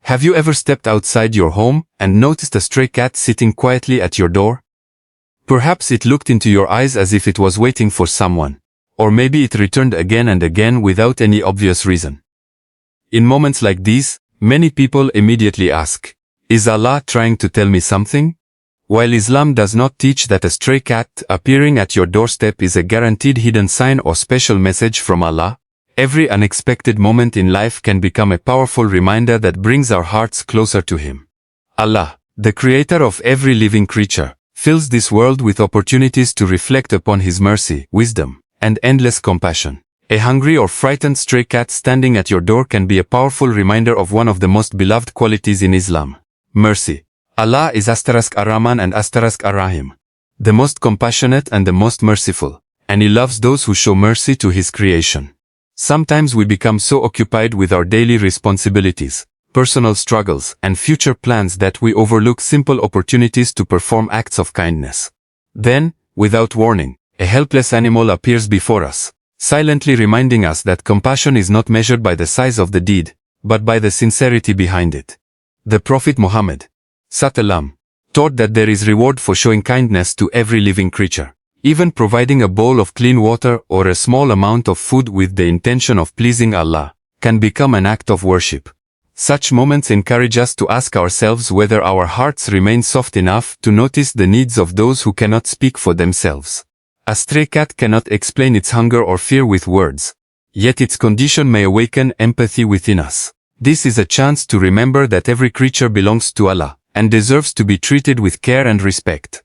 Have you ever stepped outside your home and noticed a stray cat sitting quietly at your door? Perhaps it looked into your eyes as if it was waiting for someone. Or maybe it returned again and again without any obvious reason. In moments like these, many people immediately ask, is Allah trying to tell me something? While Islam does not teach that a stray cat appearing at your doorstep is a guaranteed hidden sign or special message from Allah, every unexpected moment in life can become a powerful reminder that brings our hearts closer to Him. Allah, the creator of every living creature, fills this world with opportunities to reflect upon His mercy, wisdom, and endless compassion. A hungry or frightened stray cat standing at your door can be a powerful reminder of one of the most beloved qualities in Islam: mercy. Allah is *Ar-Rahman and *Ar-Rahim, the most compassionate and the most merciful, and He loves those who show mercy to His creation. Sometimes we become so occupied with our daily responsibilities, personal struggles, and future plans that we overlook simple opportunities to perform acts of kindness. Then, without warning, a helpless animal appears before us, silently reminding us that compassion is not measured by the size of the deed, but by the sincerity behind it. The Prophet Muhammad ﷺ taught that there is reward for showing kindness to every living creature. Even providing a bowl of clean water or a small amount of food with the intention of pleasing Allah can become an act of worship. Such moments encourage us to ask ourselves whether our hearts remain soft enough to notice the needs of those who cannot speak for themselves. A stray cat cannot explain its hunger or fear with words, yet its condition may awaken empathy within us. This is a chance to remember that every creature belongs to Allah and deserves to be treated with care and respect.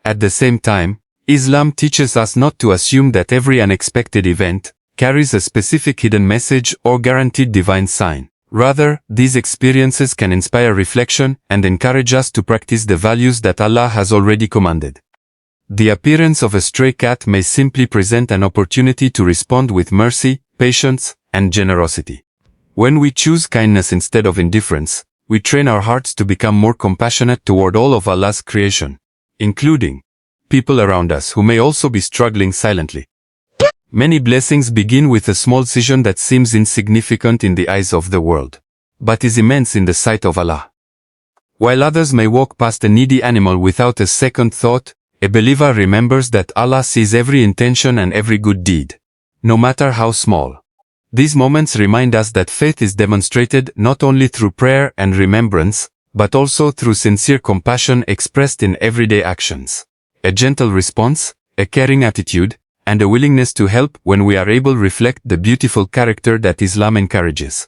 At the same time, Islam teaches us not to assume that every unexpected event carries a specific hidden message or guaranteed divine sign. Rather, these experiences can inspire reflection and encourage us to practice the values that Allah has already commanded. The appearance of a stray cat may simply present an opportunity to respond with mercy, patience, and generosity. When we choose kindness instead of indifference, we train our hearts to become more compassionate toward all of Allah's creation, including people around us who may also be struggling silently. Many blessings begin with a small decision that seems insignificant in the eyes of the world, but is immense in the sight of Allah. While others may walk past a needy animal without a second thought, a believer remembers that Allah sees every intention and every good deed, no matter how small. These moments remind us that faith is demonstrated not only through prayer and remembrance, but also through sincere compassion expressed in everyday actions. A gentle response, a caring attitude, and a willingness to help when we are able reflect the beautiful character that Islam encourages.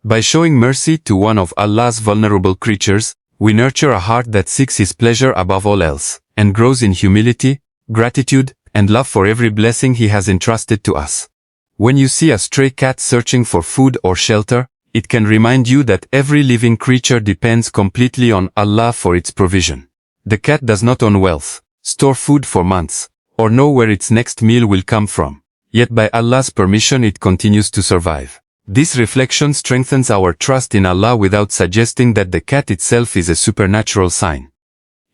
By showing mercy to one of Allah's vulnerable creatures, we nurture a heart that seeks His pleasure above all else, and grows in humility, gratitude, and love for every blessing He has entrusted to us. When you see a stray cat searching for food or shelter, it can remind you that every living creature depends completely on Allah for its provision. The cat does not own wealth, store food for months, or know where its next meal will come from. Yet by Allah's permission it continues to survive. This reflection strengthens our trust in Allah without suggesting that the cat itself is a supernatural sign.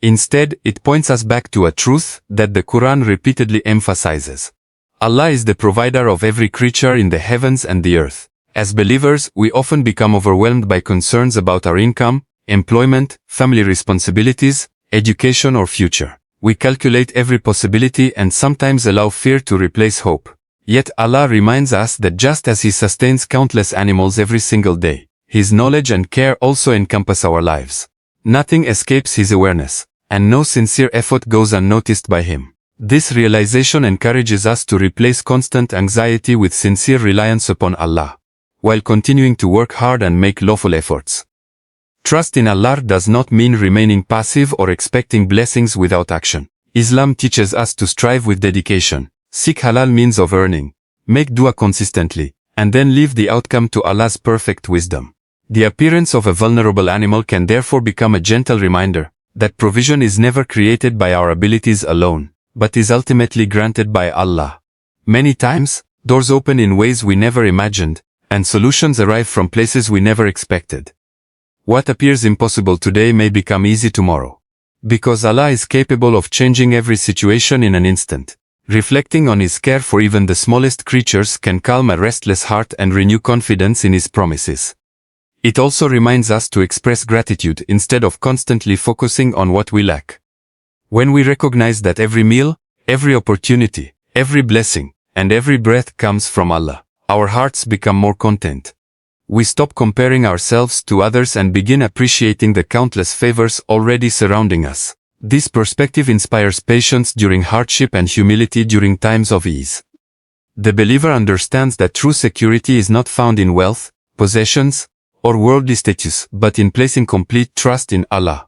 Instead, it points us back to a truth that the Qur'an repeatedly emphasizes. Allah is the provider of every creature in the heavens and the earth. As believers, we often become overwhelmed by concerns about our income, employment, family responsibilities, education or future. We calculate every possibility and sometimes allow fear to replace hope. Yet Allah reminds us that just as He sustains countless animals every single day, His knowledge and care also encompass our lives. Nothing escapes His awareness, and no sincere effort goes unnoticed by Him. This realization encourages us to replace constant anxiety with sincere reliance upon Allah, while continuing to work hard and make lawful efforts. Trust in Allah does not mean remaining passive or expecting blessings without action. Islam teaches us to strive with dedication, seek halal means of earning, make dua consistently, and then leave the outcome to Allah's perfect wisdom. The appearance of a vulnerable animal can therefore become a gentle reminder that provision is never created by our abilities alone, but is ultimately granted by Allah. Many times, doors open in ways we never imagined, and solutions arrive from places we never expected. What appears impossible today may become easy tomorrow. Because Allah is capable of changing every situation in an instant. Reflecting on His care for even the smallest creatures can calm a restless heart and renew confidence in His promises. It also reminds us to express gratitude instead of constantly focusing on what we lack. When we recognize that every meal, every opportunity, every blessing, and every breath comes from Allah, our hearts become more content. We stop comparing ourselves to others and begin appreciating the countless favors already surrounding us. This perspective inspires patience during hardship and humility during times of ease. The believer understands that true security is not found in wealth, possessions, or worldly status, but in placing complete trust in Allah,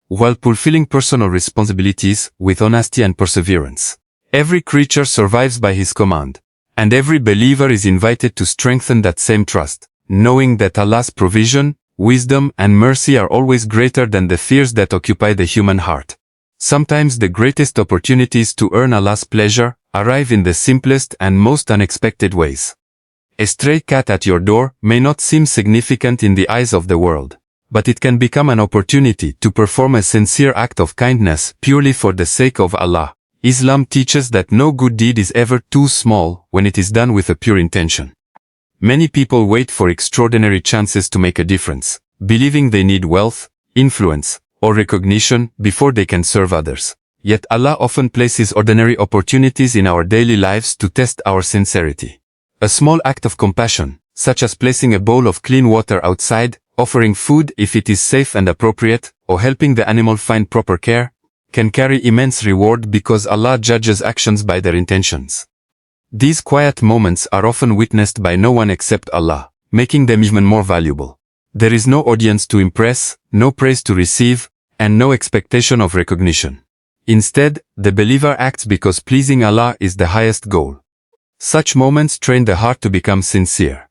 while fulfilling personal responsibilities with honesty and perseverance. Every creature survives by His command, and every believer is invited to strengthen that same trust, knowing that Allah's provision, wisdom, and mercy are always greater than the fears that occupy the human heart. Sometimes the greatest opportunities to earn Allah's pleasure arrive in the simplest and most unexpected ways. A stray cat at your door may not seem significant in the eyes of the world, but it can become an opportunity to perform a sincere act of kindness purely for the sake of Allah. Islam teaches that no good deed is ever too small when it is done with a pure intention. Many people wait for extraordinary chances to make a difference, believing they need wealth, influence, or recognition before they can serve others. Yet Allah often places ordinary opportunities in our daily lives to test our sincerity. A small act of compassion, such as placing a bowl of clean water outside, offering food if it is safe and appropriate, or helping the animal find proper care, can carry immense reward because Allah judges actions by their intentions. These quiet moments are often witnessed by no one except Allah, making them even more valuable. There is no audience to impress, no praise to receive, and no expectation of recognition. Instead, the believer acts because pleasing Allah is the highest goal. Such moments train the heart to become sincere,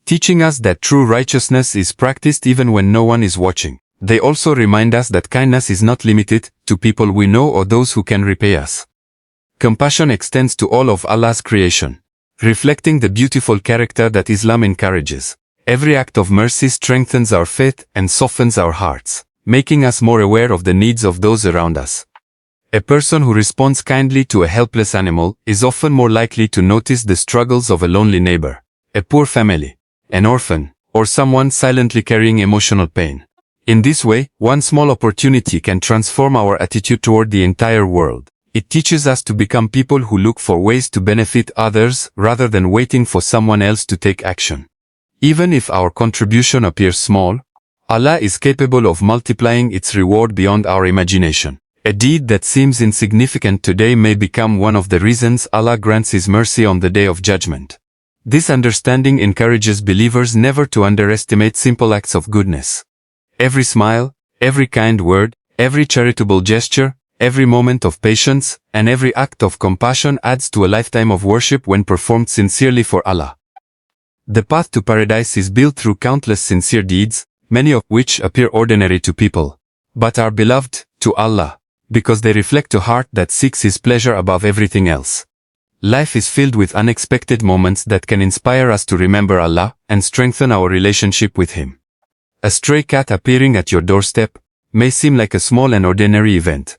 teaching us that true righteousness is practiced even when no one is watching. They also remind us that kindness is not limited to people we know or those who can repay us. Compassion extends to all of Allah's creation, reflecting the beautiful character that Islam encourages. Every act of mercy strengthens our faith and softens our hearts, making us more aware of the needs of those around us. A person who responds kindly to a helpless animal is often more likely to notice the struggles of a lonely neighbor, a poor family, an orphan, or someone silently carrying emotional pain. In this way, one small opportunity can transform our attitude toward the entire world. It teaches us to become people who look for ways to benefit others rather than waiting for someone else to take action. Even if our contribution appears small, Allah is capable of multiplying its reward beyond our imagination. A deed that seems insignificant today may become one of the reasons Allah grants His mercy on the Day of Judgment. This understanding encourages believers never to underestimate simple acts of goodness. Every smile, every kind word, every charitable gesture, every moment of patience, and every act of compassion adds to a lifetime of worship when performed sincerely for Allah. The path to paradise is built through countless sincere deeds, many of which appear ordinary to people, but are beloved to Allah, because they reflect a heart that seeks His pleasure above everything else. Life is filled with unexpected moments that can inspire us to remember Allah and strengthen our relationship with Him. A stray cat appearing at your doorstep may seem like a small and ordinary event.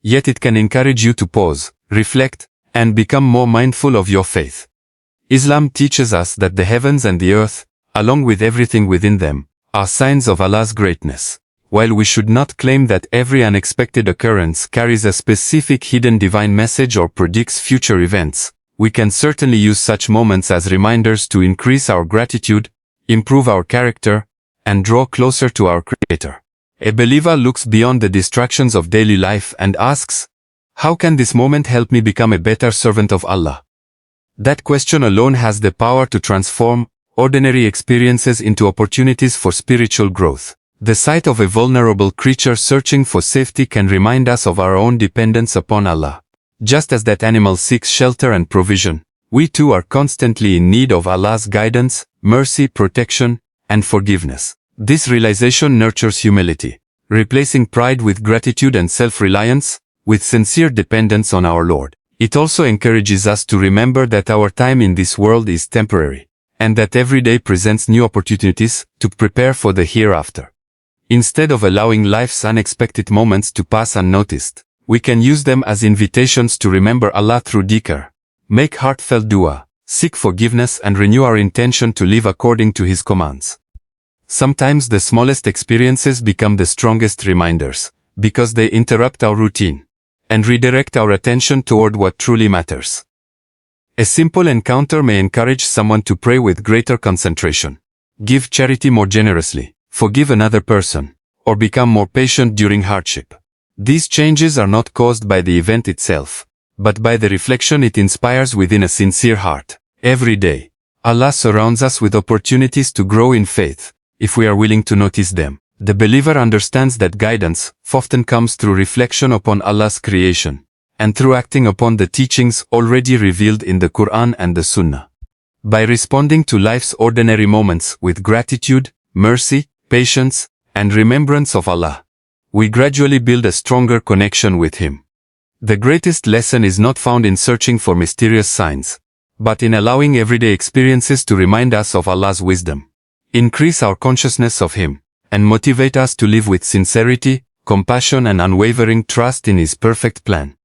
Yet it can encourage you to pause, reflect, and become more mindful of your faith. Islam teaches us that the heavens and the earth, along with everything within them, are signs of Allah's greatness. While we should not claim that every unexpected occurrence carries a specific hidden divine message or predicts future events, we can certainly use such moments as reminders to increase our gratitude, improve our character, and draw closer to our Creator. A believer looks beyond the distractions of daily life and asks, how can this moment help me become a better servant of Allah? That question alone has the power to transform ordinary experiences into opportunities for spiritual growth. The sight of a vulnerable creature searching for safety can remind us of our own dependence upon Allah. Just as that animal seeks shelter and provision, we too are constantly in need of Allah's guidance, mercy, protection, and forgiveness. This realization nurtures humility, replacing pride with gratitude and self-reliance, with sincere dependence on our Lord. It also encourages us to remember that our time in this world is temporary, and that every day presents new opportunities to prepare for the hereafter. Instead of allowing life's unexpected moments to pass unnoticed, we can use them as invitations to remember Allah through dhikr, make heartfelt dua, seek forgiveness and renew our intention to live according to His commands. Sometimes the smallest experiences become the strongest reminders, because they interrupt our routine and redirect our attention toward what truly matters. A simple encounter may encourage someone to pray with greater concentration, give charity more generously, forgive another person, or become more patient during hardship. These changes are not caused by the event itself, but by the reflection it inspires within a sincere heart. Every day, Allah surrounds us with opportunities to grow in faith, if we are willing to notice them. The believer understands that guidance often comes through reflection upon Allah's creation, and through acting upon the teachings already revealed in the Qur'an and the Sunnah. By responding to life's ordinary moments with gratitude, mercy, patience, and remembrance of Allah, we gradually build a stronger connection with Him. The greatest lesson is not found in searching for mysterious signs, but in allowing everyday experiences to remind us of Allah's wisdom, increase our consciousness of Him, and motivate us to live with sincerity, compassion, and unwavering trust in His perfect plan.